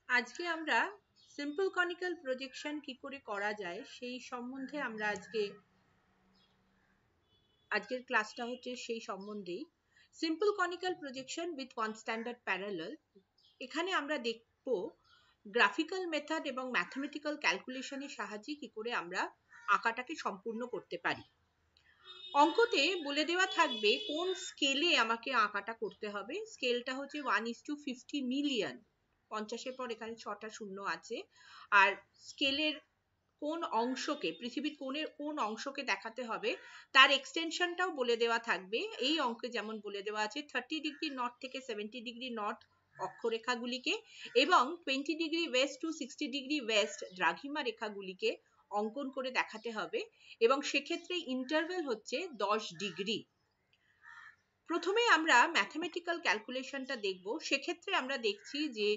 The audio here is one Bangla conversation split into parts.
আজকে আমরা সিম্পল কনিক্যাল প্রজেকশন কি করে করা যায় সেই সম্বন্ধে আমরা আজকের ক্লাসটা হচ্ছে সেই সম্বন্ধেই। Simple conical projection with one standard parallel, এখানে আমরা দেখব গ্রাফিক্যাল মেথড এবং ম্যাথমেটিক্যাল ক্যালকুলেশনের সাহায্যে কি করে আমরা আঁকাটাকে সম্পূর্ণ করতে পারি। অঙ্কতে বলে দেওয়া থাকবে কোন স্কেলে আমাকে আঁকাটা করতে হবে। স্কেলটা হচ্ছে 1:50 মিলিয়ন, 50-এর পর এখানে 6টা শূন্য আছে। আর স্কেলের কোন অংশকে, পৃথিবীর কোন অংশকে দেখাতে হবে তার এক্সটেনশনটাও বলে দেওয়া থাকবে। এই অঙ্কে যেমন বলে দেওয়া আছে 30 ডিগ্রি নর্থ থেকে 70 ডিগ্রি নর্থ অক্ষরেখাগুলিকে এবং 20 degree west to 60 degree west দ্রাঘিমা রেখাগুলিকে অঙ্কন করে দেখাতে হবে এবং সেক্ষেত্রে ইন্টারভ্যাল হচ্ছে 10 ডিগ্রি। প্রথমে আমরা ম্যাথমেটিক্যাল ক্যালকুলেশনটা দেখব। সেক্ষেত্রে আমরা দেখছি যে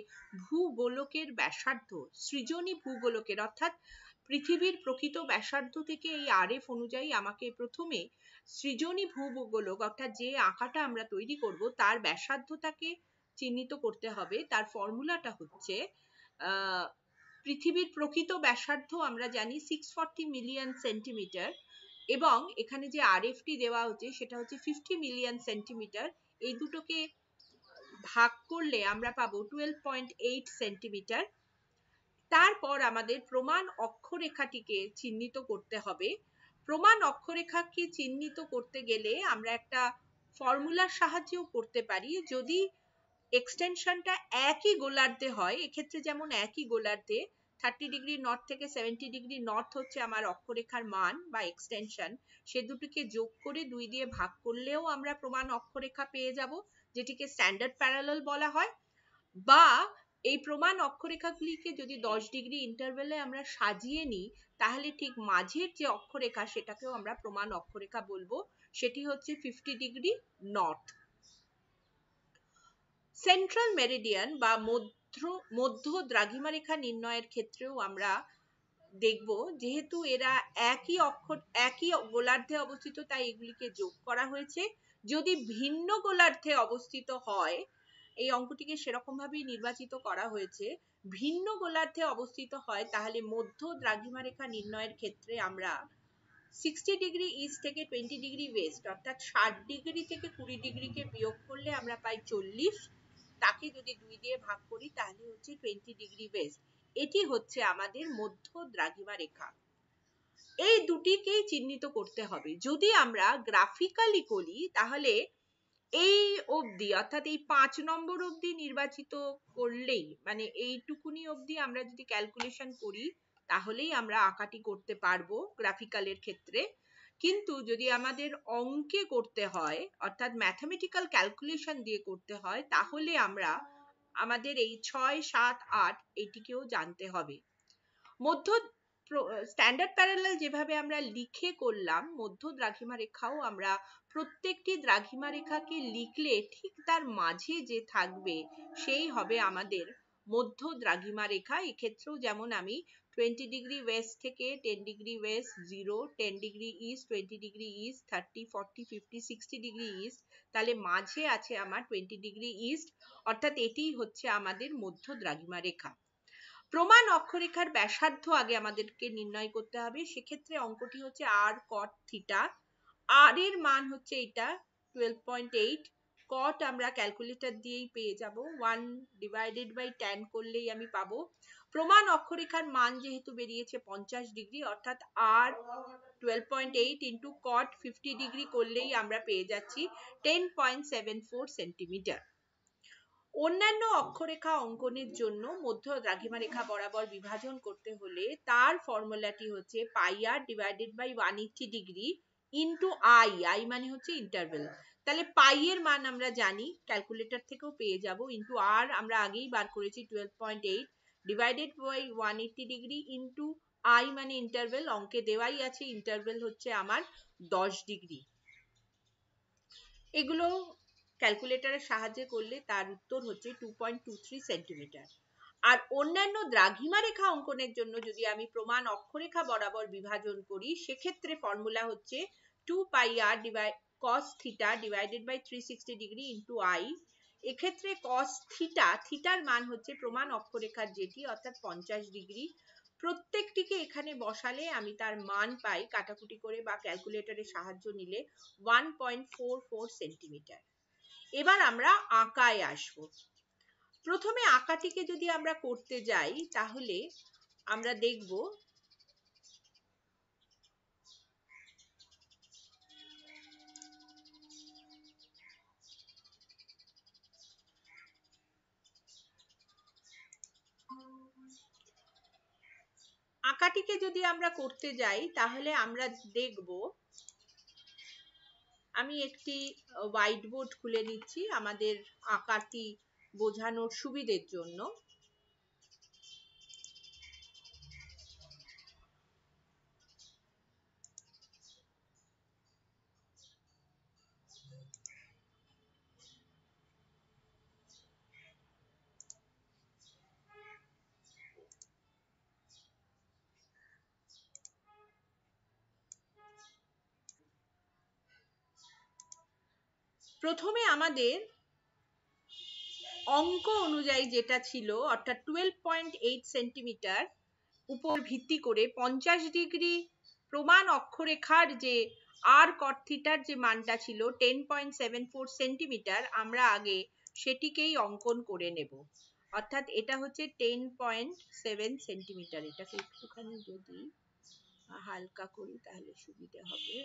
ভূগোলকের ব্যাসার্ধ, সৃজনী ভূগোলকের অর্থাৎ পৃথিবীর প্রকৃত ব্যাসার্ধ থেকে এই আরএফ অনুযায়ী আমাকে প্রথমে সৃজনী ভূগোলক অর্থাৎ যে আঁকাটা আমরা তৈরি করব তার ব্যাসার্ধটাকে চিহ্নিত করতে হবে। তার ফর্মুলাটা হচ্ছে পৃথিবীর প্রকৃত ব্যাসার্ধ আমরা জানি 640 মিলিয়ন সেন্টিমিটার এবং এখানে যে আরএফটি দেওয়া হচ্ছে সেটা হচ্ছে 50 মিলিয়ন সেন্টিমিটার। এই দুটোকে ভাগ করলে আমরা পাবো 12.8 সেন্টিমিটার। তারপর আমাদের প্রমাণ অক্ষরেখাটিকে চিহ্নিত করতে হবে। প্রমাণ অক্ষরেখাকে চিহ্নিত করতে গেলে আমরা একটা ফর্মুলার সাহায্যেও করতে পারি। যদি এক্সটেনশনটা একই গোলার্ধে হয়, এক্ষেত্রে যেমন একই গোলার্ধে 30 ডিগ্রি নর্থ থেকে 70 ডিগ্রি নর্থ হচ্ছে আমার অক্ষরেখার মান বা এক্সটেনশন, সে দুটিকে যোগ করে 2 দিয়ে ভাগ করলেও আমরা প্রমাণ অক্ষরেখা পেয়ে যাব, যেটিকে স্ট্যান্ডার্ড প্যারালাল বলা হয়। বা এই প্রমাণ অক্ষরেখাগুলিকে যদি 10 ডিগ্রি ইন্টারভ্যালে আমরা সাজিয়ে নিই তাহলে ঠিক মাঝের যে অক্ষরেখা সেটাকেও আমরা প্রমাণ অক্ষরেখা বলবো, সেটি হচ্ছে 50 ডিগ্রি নর্থ। সেন্ট্রাল মেরিডিয়ান বা মধ্য দ্রাঘিমা রেখা নির্ণয়ের ক্ষেত্রেও আমরা দেখব, যেহেতু এরা একই গোলার্ধে অবস্থিত তাই এগুলিকে যোগ করা হয়েছে। যদি ভিন্ন গোলার্ধে অবস্থিত হয়, এই অঙ্কটিকে সেরকম ভাবেই নির্বাচিত করা হয়েছে, ভিন্ন গোলার্ধে অবস্থিত হয় তাহলে মধ্য দ্রাঘিমা রেখা নির্ণয়ের ক্ষেত্রে আমরা 60 ডিগ্রি ইস্ট থেকে 20 ডিগ্রি ওয়েস্ট অর্থাৎ 60 ডিগ্রি থেকে 20 ডিগ্রিকে বিয়োগ করলে আমরা পাই 40, তাকে যদি 2 দিয়ে ভাগ করি তাহলে হচ্ছে 20 ডিগ্রি ওয়েস্ট। এটি হচ্ছে আমাদের মধ্য দ্রাঘিমা রেখা। এই দুটিকেই চিহ্নিত করতে হবে। যদি আমরা গ্রাফিক্যালি করি তাহলে এই অবধি অর্থাৎ এই 5 নম্বর অবধি নির্বাচিত করলেই, মানে এইটুকুনি অবধি আমরা যদি ক্যালকুলেশন করি তাহলেই আমরা আঁকাটি করতে পারবো গ্রাফিক্যালের ক্ষেত্রে। কিন্তু যদি আমাদের অঙ্কে করতে হয় অর্থাৎ ম্যাথমেটিক্যাল ক্যালকুলেশন দিয়ে করতে হয় তাহলে আমাদের এই 6, 7, 8 এটিকেও জানতে হবে। মধ্য স্ট্যান্ডার্ড প্যারালাল যেভাবে আমরা লিখে করলাম, মধ্য দ্রাঘিমা রেখাও আমরা প্রত্যেকটি দ্রাঘিমা রেখাকে লিখলে ঠিক তার মাঝে যে থাকবে সেই হবে আমাদের মধ্য দ্রাঘিমা রেখা। এক্ষেত্রেও যেমন আমি 20 ডিগ্রি ওয়েস্ট থেকে 10 degree West, 0, 10 degree east, 20 degree east, 30, 40, 50, 60 degree east, তাহলে মাঝে আছে আমার 20 ডিগ্রি ইস্ট, অর্থাৎ এটিই হচ্ছে আমাদের মধ্য দ্রাঘিমা রেখা। প্রমাণ অক্ষরেখার ব্যাসার্ধ আগে আমাদেরকে নির্ণয় করতে হবে। সেক্ষেত্রে অঙ্কটি হচ্ছে r cot থিটা। r এর মান হচ্ছে এটা 12.8। cot আমরা ক্যালকুলেটর দিয়েই পেয়ে যাব, 1/10 করলেই আমি পাবো। প্রমাণ অক্ষরেখার মান যেহেতু বেরিয়েছে 50 ডিগ্রি অর্থাৎ r 12.8 ইন্টু cot 50 ডিগ্রি করলেই আমরা পেয়ে যাচ্ছি 10.74 সেন্টিমিটার। অন্যান্য অক্ষরেখা অঙ্কনের জন্য মধ্য দ্রাঘিমা রেখা বরাবর বিভাজন করতে হলে তার ফর্মুলাটি হচ্ছে pi R divided by 180 degree into I মানে হচ্ছে ইন্টারভেল। তাহলে পাই এর মান আমরা জানি, ক্যালকুলেটর থেকেও পেয়ে যাব, ইন্টু আর আমরা আগেই বার করেছি 12.8 divided by 180 degree into I মানে ইন্টারভেল, অঙ্কে দেওয়াই আছে ইন্টারভেল হচ্ছে আমার 10 ডিগ্রি। এগুলো ক্যালকুলেটরের সাহায্যে করলে তার উত্তর হচ্ছে 2.23 সেন্টিমিটার। আর অন্যান্য দ্রাঘিমা রেখা অঙ্কনের জন্য যদি আমি প্রমাণ অক্ষরেখা বরাবর বিভাজন করি সেক্ষেত্রে ফর্মুলা হচ্ছে 2 পাই আর cos theta divided by 360 degree into I. এক্ষেত্রে cos থিটা, থিটার মান হচ্ছে প্রমাণ অক্ষরেখার যেটি অর্থাৎ 50 ডিগ্রি। প্রত্যেকটিকে এখানে বসালে আমি তার মান পাই কাটাকুটি করে বা ক্যালকুলেটরের সাহায্য নিলে 1.44 সেন্টিমিটার। এবার আমরা আঁকায় আসব। প্রথমে আঁকাটিকে যদি আমরা করতে যাই তাহলে আমরা দেখব আঁকাটিকে যদি আমরা করতে যাই তাহলে আমরা দেখব, আমি একটি হোয়াইট বোর্ড খুলে নিচ্ছি আমাদের আঁকাটি বোঝানোর সুবিধের জন্য। প্রথমে আমাদের অঙ্ক অনুযায়ী যেটা ছিল অর্থাৎ 12.8 সেন্টিমিটার উপর ভিত্তি করে 50 ডিগ্রি প্রমাণ অক্ষরেখার যে আর cot থিটার যে মানটা ছিল 10.74 সেন্টিমিটার, আমরা আগে সেটিকেই অঙ্কন করে নেব। অর্থাৎ এটা হচ্ছে 10.7 সেন্টিমিটার। এটাকে একটুখানি যদি হালকা করি তাহলে সুবিধা হবে।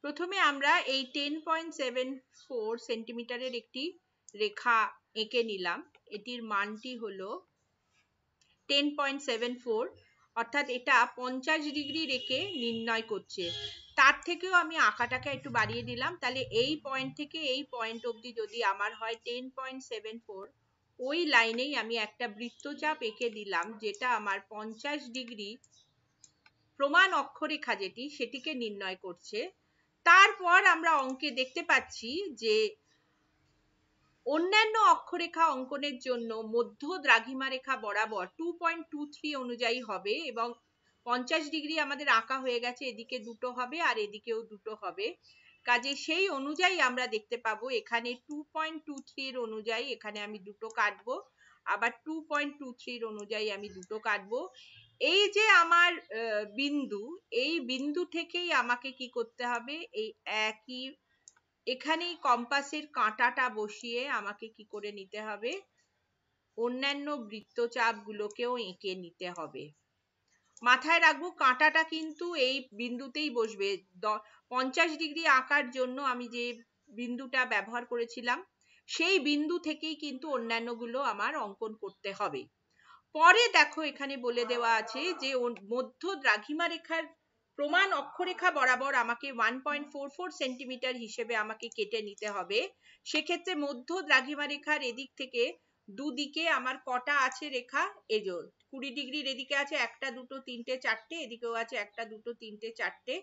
প্রথমে আমরা এই 10.74 সেন্টিমিটারের একটি রেখা এঁকে নিলাম। এটির মানটি হলো 10.74, অর্থাৎ এটা 50 ডিগ্রি রেখে নির্ণয় করছে। তার থেকেও আমি আঁকাটাকে একটু বাড়িয়ে দিলাম, তাহলে এই পয়েন্ট থেকে এই পয়েন্ট অবধি যদি আমার হয় 10.74, ওই লাইনেই আমি একটা বৃত্তচাপ এঁকে দিলাম যেটা আমার 50 ডিগ্রি প্রমাণ অক্ষরেখা যেটি সেটিকে নির্ণয় করছে। তারপর আমরা অঙ্কে দেখতে পাচ্ছি যে অন্যান্য অক্ষরেখা অঙ্কনের জন্য মধ্য দ্রাঘিমা রেখা বরাবর 2.23 অনুযায়ী হবে এবং 50 ডিগ্রি আমাদের আঁকা হয়ে গেছে, এদিকে দুটো হবে আর এদিকেও দুটো হবে। কাজে সেই অনুযায়ী আমরা দেখতে পাবো এখানে 2.23 এর অনুযায়ী এখানে আমি দুটো কাটবো, আবার 2.23 এর অনুযায়ী আমি দুটো কাটবো। এই যে আমার বিন্দু, এই বিন্দু থেকেই আমাকে কি করতে হবে, এই একই এখানেই কম্পাসের কাঁটাটা বসিয়ে আমাকে কি করে নিতে হবে, অন্যান্য বৃত্তচাপ গুলোকেও এঁকে নিতে হবে। মাথায় রাখবো কাঁটাটা কিন্তু এই বিন্দুতেই বসবে। 50 ডিগ্রি আঁকার জন্য আমি যে বিন্দুটা ব্যবহার করেছিলাম সেই বিন্দু থেকেই কিন্তু অন্যান্য গুলো আমার অঙ্কন করতে হবে। পরে দেখো এখানে বলে দেওয়া আছে যে মধ্য দ্রাঘিমা রেখার প্রমাণ অক্ষরেখা বরাবর আমাকে 1.44 সেন্টিমিটার হিসেবে আমাকে কেটে নিতে হবে। সেক্ষেত্রে মধ্য দ্রাঘিমা রেখার এদিক থেকে দুদিকে আমার কটা আছে রেখা, এই যে 20 ডিগ্রির এদিকে আছে একটা দুটো তিনটে চারটে, এদিকেও আছে একটা দুটো তিনটে চারটে।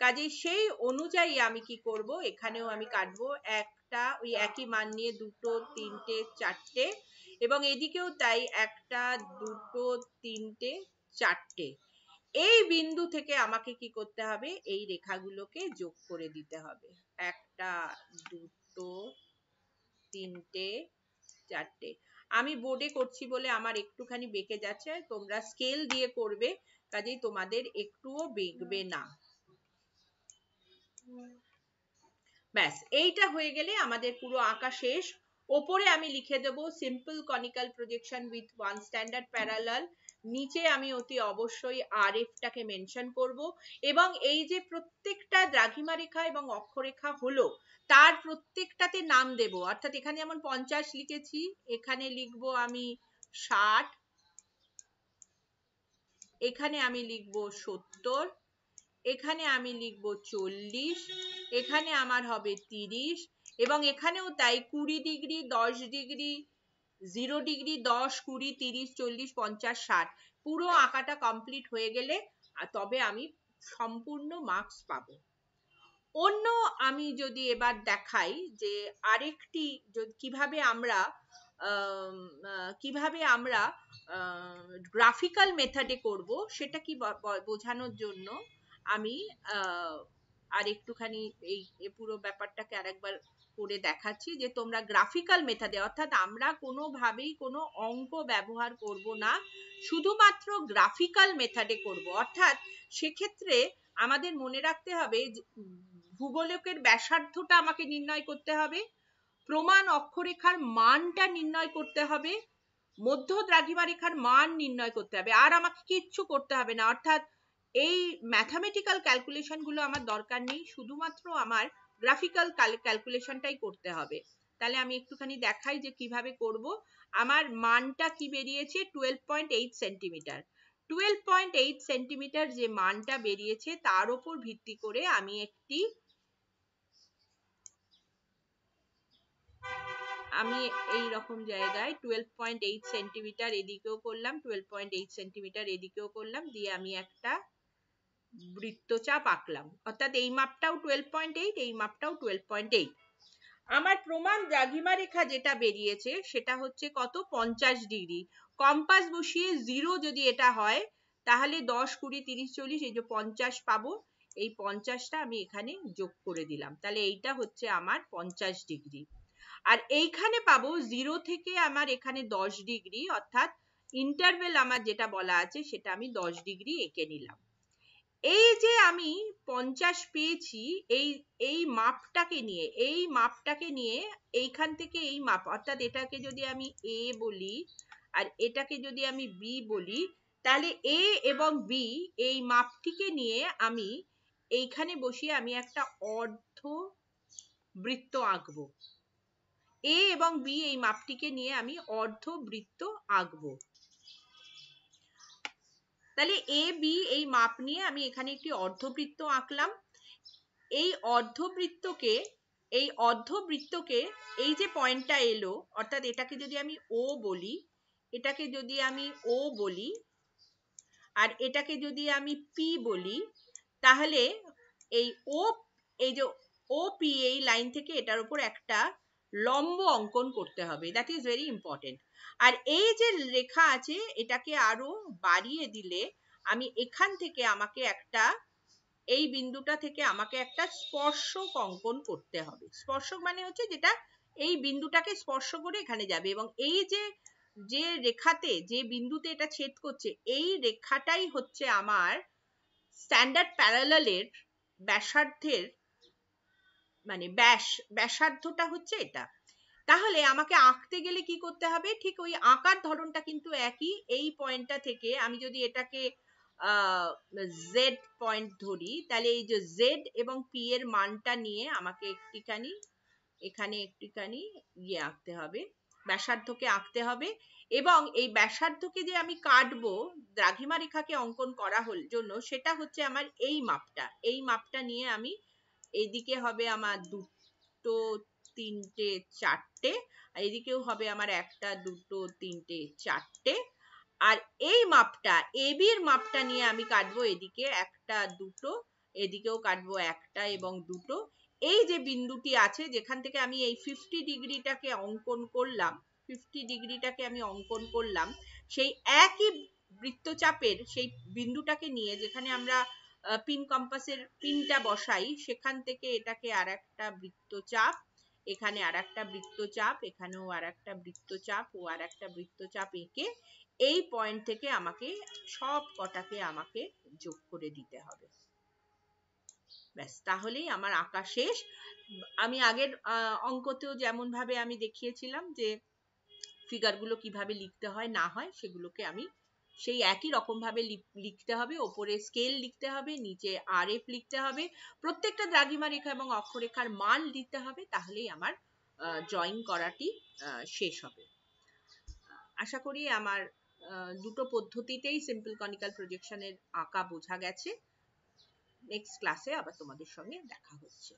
কাজেই সেই অনুযায়ী আমি কি করব, এখানেও আমি কাটবো একটা ওই একই মান নিয়ে দুটো তিনটে চারটে, এবং এদিকেও তাই একটা দুটো তিনটে চারটে। এই বিন্দু থেকে আমাকে কি করতে হবে, এই রেখাগুলোকে যোগ করে দিতে হবে। একটা দুটো তিনটে চারটে। আমি বোর্ডে করছি বলে আমার একটুখানি বেঁকে যাচ্ছে, তোমরা স্কেল দিয়ে করবে কাজেই তোমাদের একটুও বেঁকবে না। ব্যাস, এইটা হয়ে গেলে আমাদের পুরো আঁকা শেষ। ওপরে আমি লিখে দেব simple conical projection with one standard parallel, নিচে আমি অতি অবশ্যই RF টাকে মেনশন করব, এবং এই যে প্রত্যেকটা দ্রাঘিমা রেখা এবং অক্ষরেখা হলো তার প্রত্যেকটাতে নাম দেব। অর্থাৎ এখানে যেমন 50 লিখেছি, এখানে লিখব আমি 60, এখানে আমি লিখব 70, এখানে আমি লিখব 40, এখানে আমার হবে 30, এবং এখানেও তাই 20 ডিগ্রি 10 ডিগ্রি 0 ডিগ্রি 10 20 30 40 50 60। পুরো আঁকাটা কমপ্লিট হয়ে গেলে তবে আমি সম্পূর্ণ মার্কস পাবো। অন্য আমি যদি এবার দেখাই যে আরেকটি কিভাবে আমরা গ্রাফিক্যাল মেথডে করব সেটা কি বোঝানোর জন্য আমি আর একটুখানি এই পুরো ব্যাপারটাকে আরেকবার করে দেখাচ্ছি যে তোমরা গ্রাফিক্যাল মেথডে, অর্থাৎ আমরা কোনোভাবেই কোনো অঙ্ক ব্যবহার করব না, শুধুমাত্র গ্রাফিক্যাল মেথডে করব। অর্থাৎ সেক্ষেত্রে আমাদের মনে রাখতে হবে ভূগোলকের ব্যাসার্ধটা আমাকে নির্ণয় করতে হবে, প্রমাণ অক্ষরেখার মানটা নির্ণয় করতে হবে, মধ্য দ্রাঘিমা রেখার মান নির্ণয় করতে হবে, আর আমাকে কিচ্ছু করতে হবে না। অর্থাৎ এই ম্যাথামেটিক্যাল ক্যালকুলেশন গুলো আমার দরকার নেই, শুধুমাত্র আমার গ্রাফিক্যাল ক্যালকুলেশনটাই করতে হবে। তাহলে আমি একটুখানি দেখাই যে কিভাবে করব। আমার মানটা কি বেরিয়েছে, 12.8 সেন্টিমিটার। 12.8 সেন্টিমিটার যে মানটা বেরিয়েছে তার উপর ভিত্তি করে আমি এই রকম জায়গায় 12.8 সেন্টিমিটার এদিকেও করলাম, 12.8 সেন্টিমিটার এদিকেও করলাম, দিয়ে আমি একটা বৃত্তচাপ আঁকলাম। অর্থাৎ এই মাপটাও 12.8, এই মাপটাও 12.8। আমার প্রমাণ দ্রাঘিমা রেখা যেটা বেরিয়েছে সেটা হচ্ছে কত, 50 ডিগ্রি। কম্পাস বসিয়ে 0 যদি এটা হয় তাহলে 10, 20, 30, 40, এই যে 50 পাবো। এই 50টা আমি এখানে যোগ করে দিলাম, তাহলে এইটা হচ্ছে আমার 50 ডিগ্রি। আর এইখানে পাবো 0 থেকে আমার এখানে 10 ডিগ্রি, অর্থাৎ ইন্টারভেল আমার যেটা বলা আছে সেটা আমি 10 ডিগ্রি এঁকে নিলাম। এই যে আমি 50 পেয়েছি, এই মাপটাকে নিয়ে এইখান থেকে এই মাপ, অর্থাৎ এটাকে যদি আমি এ বলি আর এটাকে যদি আমি বি বলি, তাহলে এ এবং বি এই মাপটিকে নিয়ে আমি এইখানে বসিয়ে আমি একটা অর্ধ বৃত্ত আঁকবো। এ এবং বি এই মাপটিকে নিয়ে আমি অর্ধবৃত্ত আঁকবো। তাহলে এ বি এই মাপ নিয়ে আমি এখানে একটি অর্ধবৃত্ত আঁকলাম। এই অর্ধবৃত্তকে এই যে পয়েন্টটা এলো, অর্থাৎ এটাকে যদি আমি ও বলি, এটাকে যদি আমি ও বলি, আর এটাকে যদি আমি পি বলি, তাহলে এই যে ও পি এই লাইন থেকে এটার উপর একটা লম্ব অঙ্কন করতে হবে। That is very important. আর এই যে রেখা আছে এটাকে আরো বাড়িয়ে দিলে আমি এখান থেকে এই বিন্দুটা থেকে আমাকে একটা স্পর্শক অঙ্কন করতে হবে। স্পর্শক মানে হচ্ছে যেটা এই বিন্দুটাকে স্পর্শ করে এখানে যাবে, এবং এই যে রেখাতে, যে বিন্দুতে এটা ছেদ করছে, এই রেখাটাই হচ্ছে আমার স্ট্যান্ডার্ড প্যারালালের ব্যাসার্ধের, মানে ব্যাসার্ধটা হচ্ছে এটা। তাহলে আমাকে আঁকতে গেলে কি করতে হবে, ঠিক ওই আঁকার ধরনটা কিন্তু একই। এই পয়েন্টটা থেকে আমি যদি এটাকে জেড পয়েন্ট ধরি, তাহলে এই যে জেড এবং পি এর মানটা নিয়ে আমাকে এখানে একটুখানি আঁকতে হবে, ব্যাসার্ধকে আঁকতে হবে। এবং এই ব্যাসার্ধকে যে আমি কাটবো দ্রাঘিমা রেখাকে অঙ্কন করা জন্য, সেটা হচ্ছে আমার এই মাপটা নিয়ে আমি এইদিকে হবে আমার 2, 3, 4, আর এদিকেও হবে আমার 1, 2, 3, 4। আর এই মাপটা এবির মাপটা নিয়ে আমি কাটবো এদিকে 1, 2, এদিকেও কাটবো 1 এবং 2। এই যে বিন্দুটি আছে যেখান থেকে আমি এই 50 ডিগ্রিটাকে অঙ্কন করলাম, সেই একই বৃত্তচাপের সেই বিন্দুটাকে নিয়ে যেখানে আমরা পিন কম্পাসের পিনটা বসাই, সেখান থেকে এটাকে আর একটা বৃত্তচাপ, এখানে আর একটা বৃত্তচাপ, এখানেও আর একটা বৃত্তচাপ ও আর একটা বৃত্তচাপ এঁকে এই পয়েন্ট থেকে আমাকে সব কটাকে আমাকে যোগ করে দিতে হবে। ব্যাস, তাহলেই আমার আঁকা শেষ। আমি আগের অঙ্কতেও যেমন ভাবে আমি দেখিয়েছিলাম যে ফিগারগুলো কিভাবে লিখতে হয় না হয়, সেগুলোকে আমি সেই একই রকম ভাবে লিখতে হবে। ওপরে স্কেল লিখতে হবে, নিচে আরএফ লিখতে হবে, প্রত্যেকটা দ্রাঘিমা রেখা এবং অক্ষরেখার মান লিখতে হবে, তাহলেই আমার ড্রয়িং করাটি শেষ হবে। আশা করি আমার দুটো পদ্ধতিতেই সিম্পল কনিক্যাল প্রজেকশনের আঁকা বোঝা গেছে। নেক্সট ক্লাসে আবার তোমাদের সঙ্গে দেখা হচ্ছে।